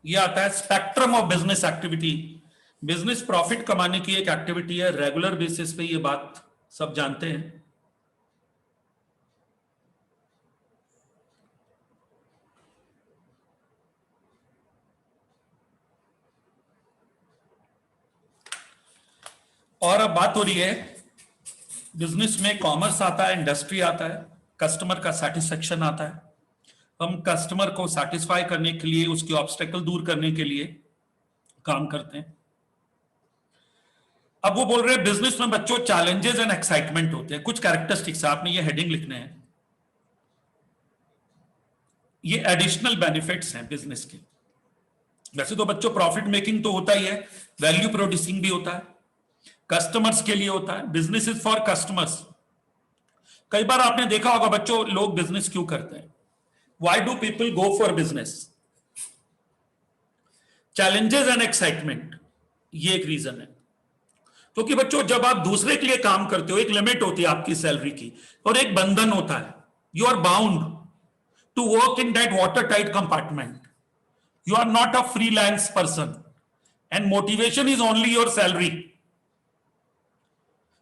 ये आता है spectrum of business activity. Business profit कमाने की एक एक्टिविटी है, रेगुलर बेसिस पे, ये बात सब जानते हैं। और अब बात हो रही है, बिजनेस में कॉमर्स आता है, इंडस्ट्री आता है, कस्टमर का सेटिस्फेक्शन आता है। हम कस्टमर को सेटिस्फाई करने के लिए, उसके ऑब्स्टेकल दूर करने के लिए काम करते हैं। अब वो बोल रहे हैं बिजनेस में बच्चों चैलेंजेस एंड एक्साइटमेंट होते हैं। कुछ कैरेक्टरिस्टिक्स आपने ये हेडिंग लिखने हैं, ये एडिशनल बेनिफिट्स हैं बिजनेस के। वैसे तो बच्चों प्रॉफिट मेकिंग तो होता ही है, वैल्यू प्रोड्यूसिंग भी होता है, कस्टमर्स के लिए होता है, बिजनेस इज फॉर कस्टमर्स। कई बार आपने देखा होगा बच्चों, लोग बिजनेस क्यों करते हैं? Why do people go for business? Challenges and excitement, ये एक रीजन है। क्योंकि बच्चों जब आप दूसरे के लिए काम करते हो, एक लिमिट होती है आपकी सैलरी की और एक बंधन होता है। You are bound to work in that water tight compartment. You are not a freelance person and motivation is only your salary.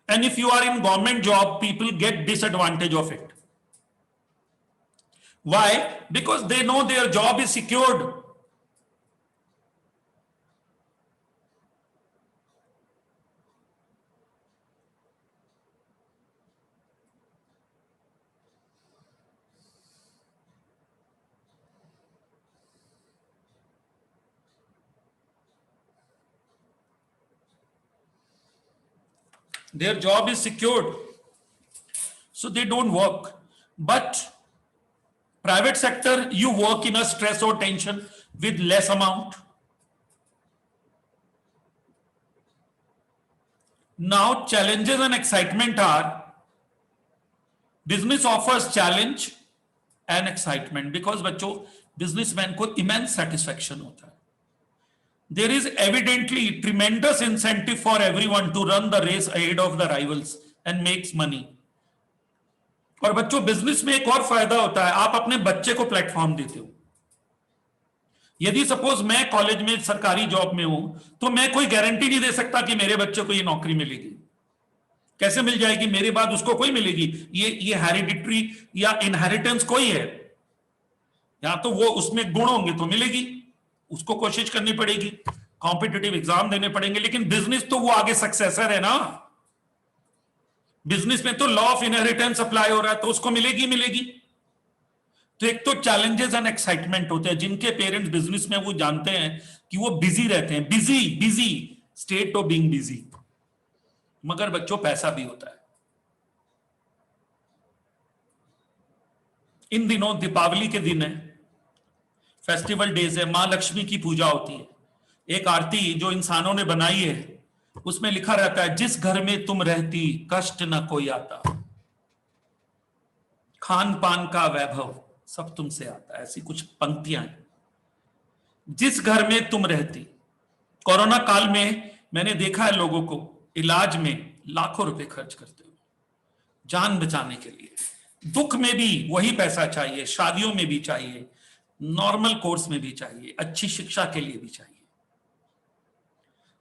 And if you are in government job, people get disadvantage of it. Why? Because they know their job is secured. Their job is secured, so they don't work. But private sector, you work in a stress or tension with less amount. Now challenges and excitement are, business offers challenge and excitement because बच्चों businessman को immense satisfaction होता है। There is evidently tremendous incentive for everyone to run the race ahead of the rivals and makes money. और बच्चों business में एक और फायदा होता है, आप अपने बच्चे को प्लेटफॉर्म देते हो। यदि सपोज मैं कॉलेज में सरकारी जॉब में हूं, तो मैं कोई गारंटी नहीं दे सकता कि मेरे बच्चे को ये नौकरी मिलेगी। कैसे मिल जाएगी? मेरे बाद उसको कोई मिलेगी? ये हेरिडिटरी या इनहेरिटेंस कोई है, या तो वो उसमें गुण होंगे तो मिलेगी, उसको कोशिश करनी पड़ेगी, कॉम्पिटिटिव एग्जाम देने पड़ेंगे। लेकिन बिजनेस तो वो आगे सक्सेसर है ना। बिजनेस में तो लॉ ऑफ इनहेरिटेंस अप्लाई हो रहा है, तो उसको मिलेगी मिलेगी। तो एक तो चैलेंजेस एंड एक्साइटमेंट होते हैं, जिनके पेरेंट्स बिजनेस में वो जानते हैं कि वो बिजी रहते हैं, busy busy, state of being busy. मगर बच्चों पैसा भी होता है। इन दिनों दीपावली के दिन है, फेस्टिवल डेज है, मां लक्ष्मी की पूजा होती है। एक आरती जो इंसानों ने बनाई है, उसमें लिखा रहता है, जिस घर में तुम रहती कष्ट न कोई आता, खान पान का वैभव सब तुमसे आता। ऐसी कुछ पंक्तियां हैं। जिस घर में तुम रहती। कोरोना काल में मैंने देखा है लोगों को इलाज में लाखों रुपए खर्च करते हुए, जान बचाने के लिए। दुख में भी वही पैसा चाहिए, शादियों में भी चाहिए, नॉर्मल कोर्स में भी चाहिए, अच्छी शिक्षा के लिए भी चाहिए।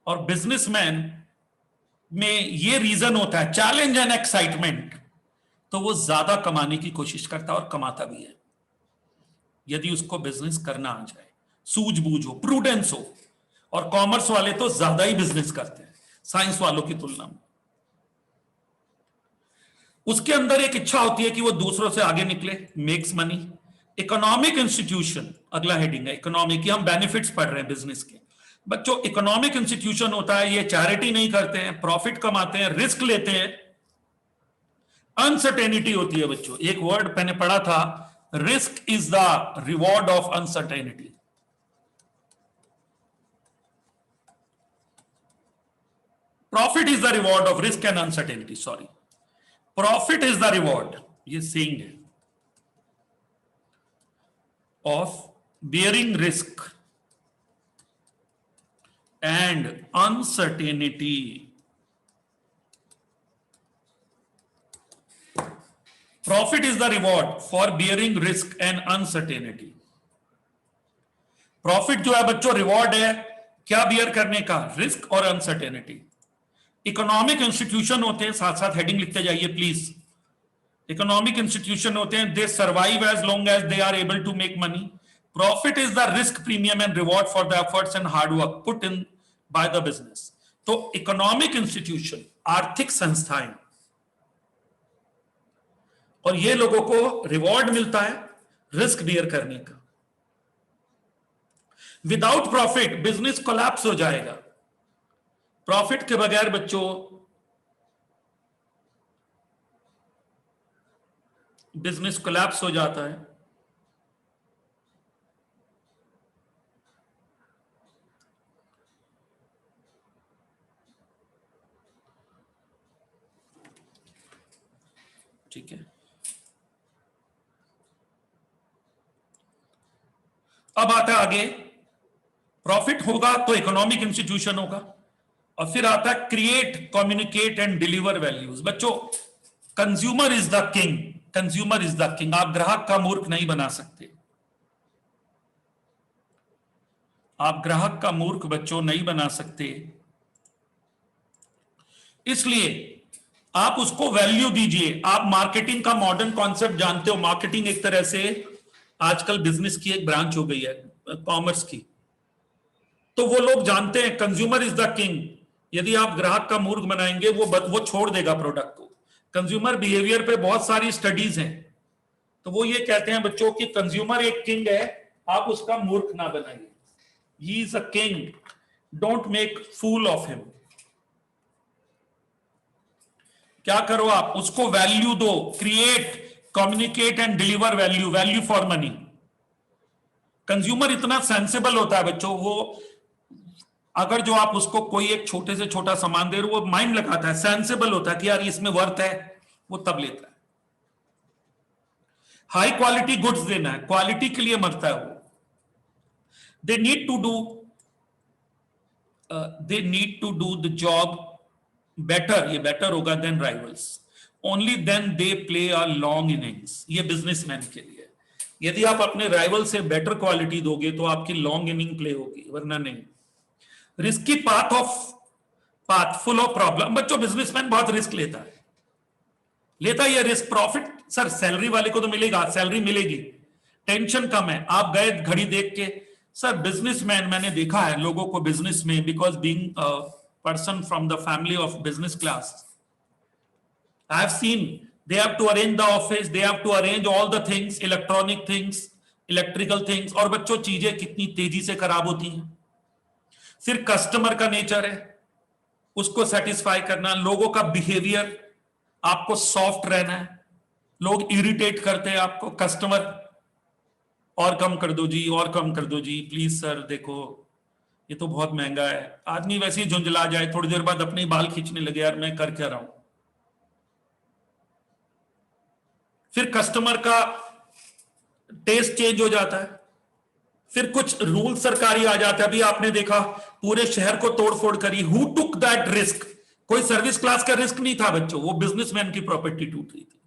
और बिजनेसमैन में ये रीजन होता है, चैलेंज एंड एक्साइटमेंट, तो वो ज्यादा कमाने की कोशिश करता है और कमाता भी है, यदि उसको बिजनेस करना आ जाए, सूझबूझ हो, प्रूडेंस हो। और कॉमर्स वाले तो ज्यादा ही बिजनेस करते हैं साइंस वालों की तुलना में। उसके अंदर एक इच्छा होती है कि वो दूसरों से आगे निकले, मेक्स मनी। इकोनॉमिक इंस्टीट्यूशन, अगला हेडिंग है इकोनॉमिक, की हम बेनिफिट्स पढ़ रहे हैं बिजनेस के। बच्चों इकोनॉमिक इंस्टीट्यूशन होता है, ये चैरिटी नहीं करते हैं, प्रॉफिट कमाते हैं, रिस्क लेते हैं। अनसर्टेनिटी होती है बच्चों, एक वर्ड मैंने पढ़ा था, risk is the reward of uncertainty. Profit is the reward of risk and uncertainty, sorry, profit is the reward, ये सेइंग है, of bearing risk and uncertainty. Profit is the reward for bearing risk and uncertainty. Profit जो है बच्चों reward है क्या beer करने का, risk और अनसर्टेनिटी। इकोनॉमिक इंस्टीट्यूशन होते हैं, साथ साथ हेडिंग लिखते जाइए प्लीज। इकोनॉमिक इंस्टीट्यूशन होते हैं, they survive as long as they are able to make money. Profit is the risk premium and reward for the efforts and hard work put in by the business. तो economic institution, आर्थिक संस्थाएं, और ये लोगों को reward मिलता है risk beer करने का। विदाउट प्रॉफिट बिजनेस कोलैप्स हो जाएगा। प्रॉफिट के बगैर बच्चों बिजनेस कोलैप्स हो जाता है। ठीक है, अब आता है आगे, प्रॉफिट होगा तो इकोनॉमिक इंस्टीट्यूशन होगा, और फिर आता है create, communicate and deliver values. बच्चों consumer is the king, consumer is the king. आप ग्राहक का मूर्ख नहीं बना सकते, आप ग्राहक का मूर्ख बच्चों नहीं बना सकते। इसलिए आप उसको वैल्यू दीजिए। आप मार्केटिंग का मॉडर्न कॉन्सेप्ट जानते हो, मार्केटिंग एक तरह से आजकल बिजनेस की एक ब्रांच हो गई है, कॉमर्स की। तो वो लोग जानते हैं कंज्यूमर इज द किंग। यदि आप ग्राहक का मूर्ख बनाएंगे वो छोड़ देगा प्रोडक्ट को। कंज्यूमर बिहेवियर पे बहुत सारी स्टडीज हैं, तो वो ये कहते हैं बच्चों कि कंज्यूमर एक किंग है, आप उसका मूर्ख ना बनाइए। He is a king, don't make fool of him. क्या करो आप उसको वैल्यू दो, create, communicate and deliver value, value for money. Consumer इतना सेंसिबल होता है बच्चों, वो अगर जो आप उसको कोई एक छोटे से छोटा सामान दे रहे हो, वो माइंड लगाता है, सेंसिबल होता है कि यार इसमें वर्थ है, वो तब लेता है। हाई क्वालिटी गुड्स देना है, क्वालिटी के लिए मरता है वो। They need to do the job better, ये बेटर होगा then rivals, only then they play a long innings. ये बिजनेसमैन के लिए, यदि आप अपने राइवल से बेटर क्वालिटी दोगे तो आपकी लॉन्ग इनिंग प्ले होगी, वरना नहीं। Risky path full of problem. बच्चों बिजनेसमैन बहुत रिस्क लेता है ये रिस्क। प्रॉफिट सर सैलरी वाले को तो मिलेगा, सैलरी मिलेगी, टेंशन कम है। आप गए घड़ी देख के, सर बिजनेसमैन मैंने देखा है लोगों को बिजनेस में, because being a person from the family of business class, I have seen they have to arrange the office, they have to arrange all the things, electronic things, electrical things, और बच्चों चीजें कितनी तेजी से खराब होती हैं। फिर कस्टमर का नेचर है, उसको सेटिस्फाई करना, लोगों का बिहेवियर, आपको सॉफ्ट रहना है। लोग इरिटेट करते हैं आपको, कस्टमर, और कम कर दो जी, और कम कर दो जी, प्लीज सर देखो ये तो बहुत महंगा है। आदमी वैसे ही झुंझला जाए, थोड़ी देर बाद अपने बाल खींचने लगे, यार मैं कर क्या रहा हूं। फिर कस्टमर का टेस्ट चेंज हो जाता है। फिर कुछ रूल सरकारी आ जाता है। अभी आपने देखा पूरे शहर को तोड़फोड़ करी, हु टुक दैट रिस्क? कोई सर्विस क्लास का रिस्क नहीं था बच्चों, वो बिजनेसमैन की प्रॉपर्टी टूट रही थी।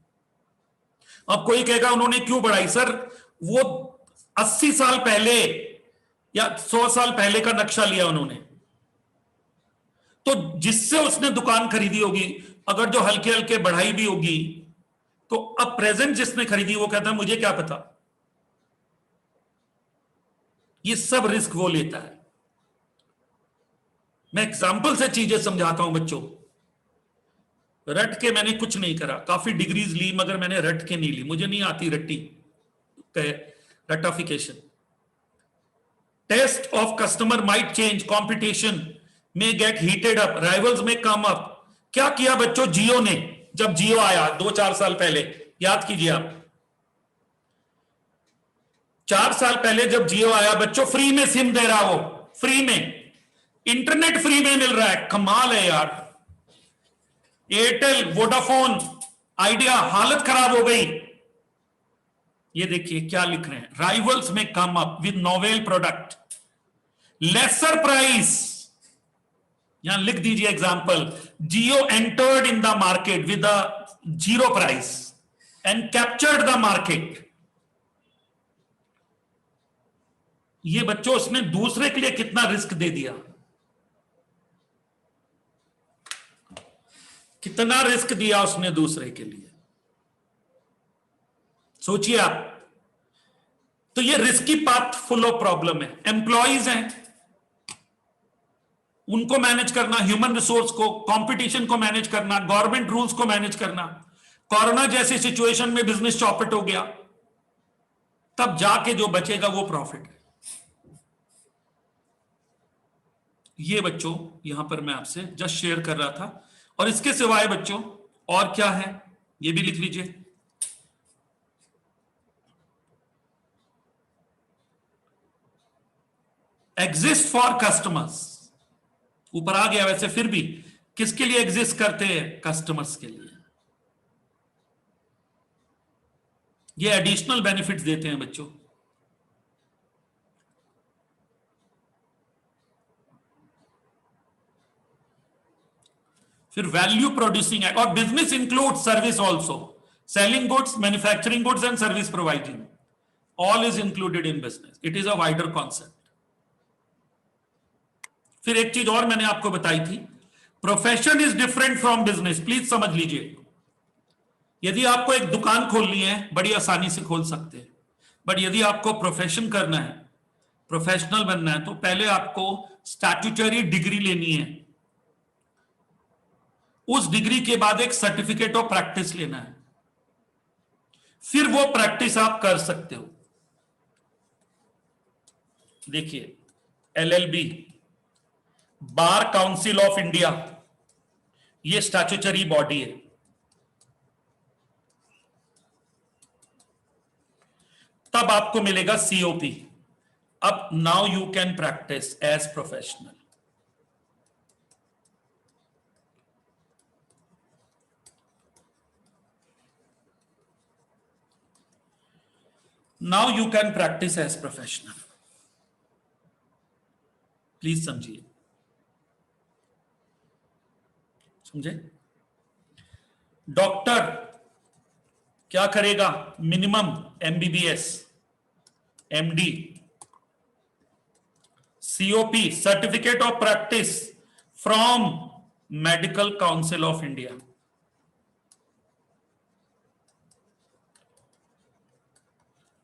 अब कोई कहेगा उन्होंने क्यों बढ़ाई? सर वो 80 साल पहले या 100 साल पहले का नक्शा लिया उन्होंने, तो जिससे उसने दुकान खरीदी होगी, अगर जो हल्के हल्के बढ़ाई भी होगी, तो अब प्रेजेंट जिसने खरीदी वो कहता है मुझे क्या पता। ये सब रिस्क वो लेता है। मैं एग्जांपल से चीजें समझाता हूं बच्चों। रट के मैंने कुछ नहीं करा, काफी डिग्रीज ली, मगर मैंने रट के नहीं ली, मुझे नहीं आती रट्टी, रटाफिकेशन। Test of customer might change, competition में गेट हीटेड अप, राइवल्स में कम अप। क्या किया बच्चों जियो ने? जब जियो आया 2-4 साल पहले, याद कीजिए आप, 4 साल पहले जब जियो आया बच्चों, फ्री में सिम दे रहा, वो फ्री में, इंटरनेट फ्री में मिल रहा है, कमाल है यार। एयरटेल, वोडाफोन, आइडिया, हालत खराब हो गई। ये देखिए क्या लिख रहे हैं, राइवल्स में come up with novel product, lesser price. यहां लिख दीजिए example, Jio entered in the market with a zero price and captured the market. ये बच्चों उसने दूसरे के लिए कितना रिस्क दे दिया, कितना रिस्क दिया उसने दूसरे के लिए, सोचिए आप। तो ये risky path full of problem है। एम्प्लॉइज हैं, उनको मैनेज करना, ह्यूमन रिसोर्स को, कंपटीशन को मैनेज करना, गवर्नमेंट रूल्स को मैनेज करना। कोरोना जैसी सिचुएशन में बिजनेस चौपट हो गया, तब जाके जो बचेगा वो प्रॉफिट है। ये बच्चों यहां पर मैं आपसे जस्ट शेयर कर रहा था। और इसके सिवाय बच्चों और क्या है, ये भी लिख लीजिए। एग्जिस्ट फॉर कस्टमर्स, ऊपर आ गया वैसे, फिर भी किसके लिए एग्जिस्ट करते हैं, कस्टमर्स के लिए। ये एडिशनल बेनिफिट्स देते हैं बच्चों। फिर वैल्यू प्रोड्यूसिंग है, और business include service also, selling goods, manufacturing goods and service providing, all is included in business. It is a wider concept. फिर एक चीज और मैंने आपको बताई थी, profession is different from business, please समझ लीजिए। यदि आपको एक दुकान खोलनी है, बड़ी आसानी से खोल सकते हैं, बट यदि आपको प्रोफेशन करना है, प्रोफेशनल बनना है, तो पहले आपको स्टैट्यूटरी डिग्री लेनी है। उस डिग्री के बाद एक सर्टिफिकेट ऑफ प्रैक्टिस लेना है, फिर वो प्रैक्टिस आप कर सकते हो। देखिए, LLB, bar council of India, ये स्टैट्यूटरी बॉडी है। तब आपको मिलेगा सीओपी। अब now you can practise as professional. Now you can practise as professional, please समझिए, समझे। डॉक्टर क्या करेगा, minimum MBBS, MD, COP, certificate of practice from medical council of India.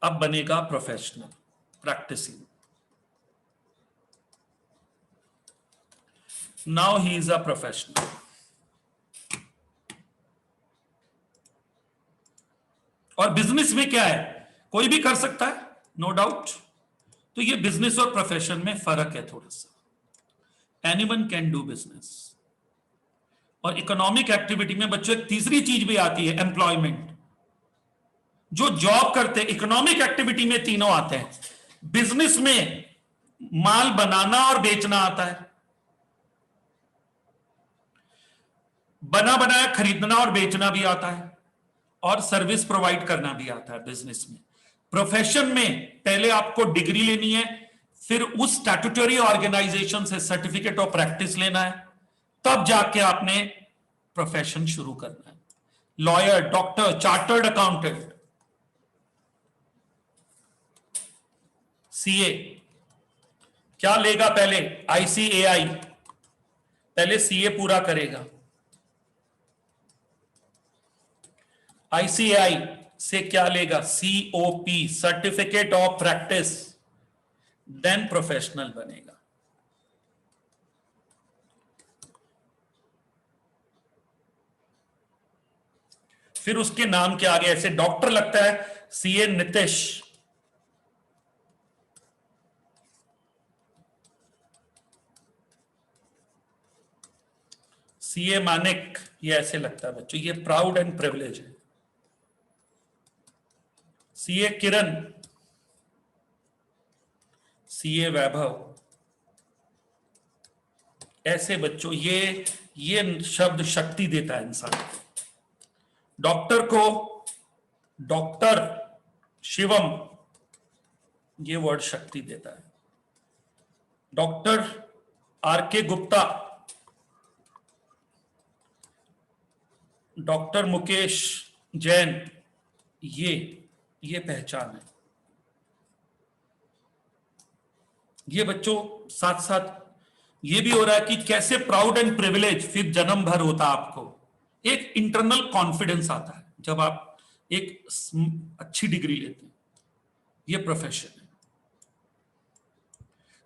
अब बनेगा professional, practising. Now he is a professional. और business में क्या है, कोई भी कर सकता है, नो डाउट। तो ये बिजनेस और प्रोफेशन में फर्क है थोड़ा सा। Anyone can do business. और इकोनॉमिक एक्टिविटी में बच्चों एक तीसरी चीज भी आती है, एम्प्लॉयमेंट। जो जॉब करते, इकोनॉमिक एक्टिविटी में तीनों आते हैं। बिजनेस में माल बनाना और बेचना आता है, बना बनाया खरीदना और बेचना भी आता है, और सर्विस प्रोवाइड करना भी आता है बिजनेस में। प्रोफेशन में पहले आपको डिग्री लेनी है, फिर उस स्टैट्यूटरी ऑर्गेनाइजेशन से सर्टिफिकेट ऑफ प्रैक्टिस लेना है, तब जाके आपने प्रोफेशन शुरू करना है। Lawyer, doctor, chartered accountant, CA क्या लेगा पहले, आईसीएआई, पहले सीए पूरा करेगा, आईसीएआई से क्या लेगा, COP, certificate of practice, then professional बनेगा। फिर उसके नाम के आगे ऐसे डॉक्टर लगता है, सीए नितिश, सीए मानिक, ये ऐसे लगता है बच्चों, ये प्राउड एंड प्रिविलेज है। सीए किरण, सीए वैभव, ऐसे बच्चों, ये शब्द शक्ति देता है इंसान को। डॉक्टर को डॉक्टर शिवम, ये वर्ड शक्ति देता है। डॉक्टर आर के गुप्ता, डॉक्टर मुकेश जैन, ये पहचान है। ये बच्चों साथ साथ ये भी हो रहा है कि कैसे प्राउड एंड प्रिविलेज फिर जन्म भर होता है आपको, एक इंटरनल कॉन्फिडेंस आता है जब आप एक अच्छी डिग्री लेते हैं। ये प्रोफेशन है।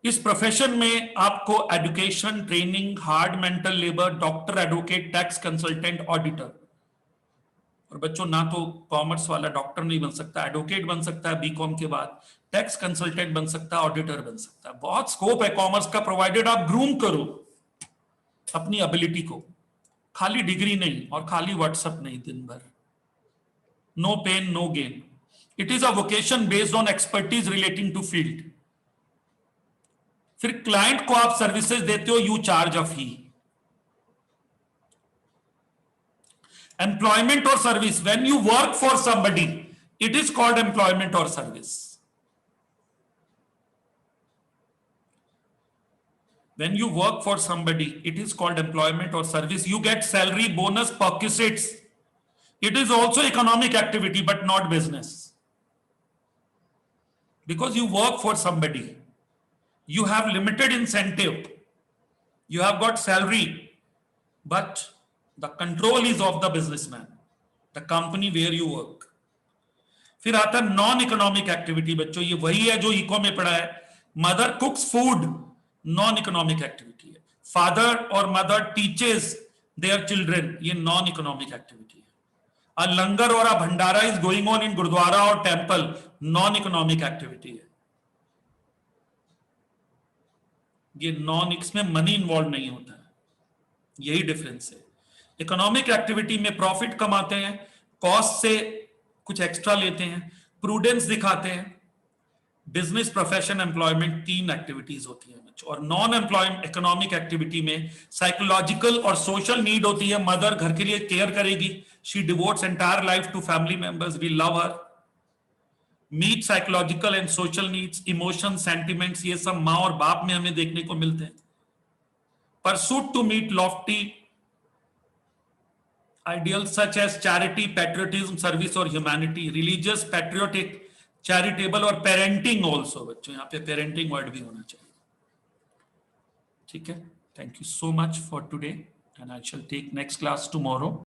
इस प्रोफेशन में आपको education, training, hard mental labour, doctor, advocate, tax consultant, auditor, और बच्चों ना तो कॉमर्स वाला डॉक्टर नहीं बन सकता, एडवोकेट बन सकता है बीकॉम के बाद, टैक्स कंसल्टेंट बन सकता है, ऑडिटर बन सकता है। बहुत स्कोप है कॉमर्स का, प्रोवाइडेड आप ग्रूम करो अपनी एबिलिटी को, खाली डिग्री नहीं और खाली व्हाट्सएप नहीं दिन भर। No pain no gain. It is a vocation based on expertise relating to field. फिर क्लाइंट को आप सर्विसेज देते हो, you charge a fee. Employment और service, when you work for somebody it is called employment और service. When you work for somebody, it is called employment or service. You get salary, bonus, perquisites. It is also economic activity, but not business. Because you work for somebody, you have limited incentive. You have got salary, but the control is of the businessman, the company where you work. फिर आता है non economic activity बच्चों, ये वही है जो eco में पढ़ा है। Mother cooks food, non economic activity है। फादर और मदर टीचेस देयर चिल्ड्रन, ये नॉन इकोनॉमिक एक्टिविटी है। अ लंगर और a bhandara is going on in gurdwara और टेम्पल, नॉन इकोनॉमिक एक्टिविटी है। ये नॉन, इसमें मनी इन्वॉल्व नहीं होता है, यही डिफरेंस है। इकोनॉमिक एक्टिविटी में प्रॉफिट कमाते हैं, कॉस्ट से कुछ एक्स्ट्रा लेते हैं, प्रूडेंस दिखाते हैं। बिजनेस, प्रोफेशन, एम्प्लॉयमेंट, तीन एक्टिविटीज होती है। और नॉन एम्प्लॉयमेंट इकोनॉमिक एक्टिविटी में साइकोलॉजिकल और सोशल नीड होती है। मदर घर के लिए केयर करेगी, she devotes entire life to family members, we love her. Meet psychological and social needs, emotion, sentiments, ये सब माँ और बाप में हमें देखने को मिलते हैं। Pursuit to meet lofty ideals such as charity, patriotism, service और humanity, religious, patriotic, charitable और parenting also। बच्चों यहाँ पे parenting वर्ड भी होना चाहिए। ठीक है, thank you so much for today and I shall take next class tomorrow।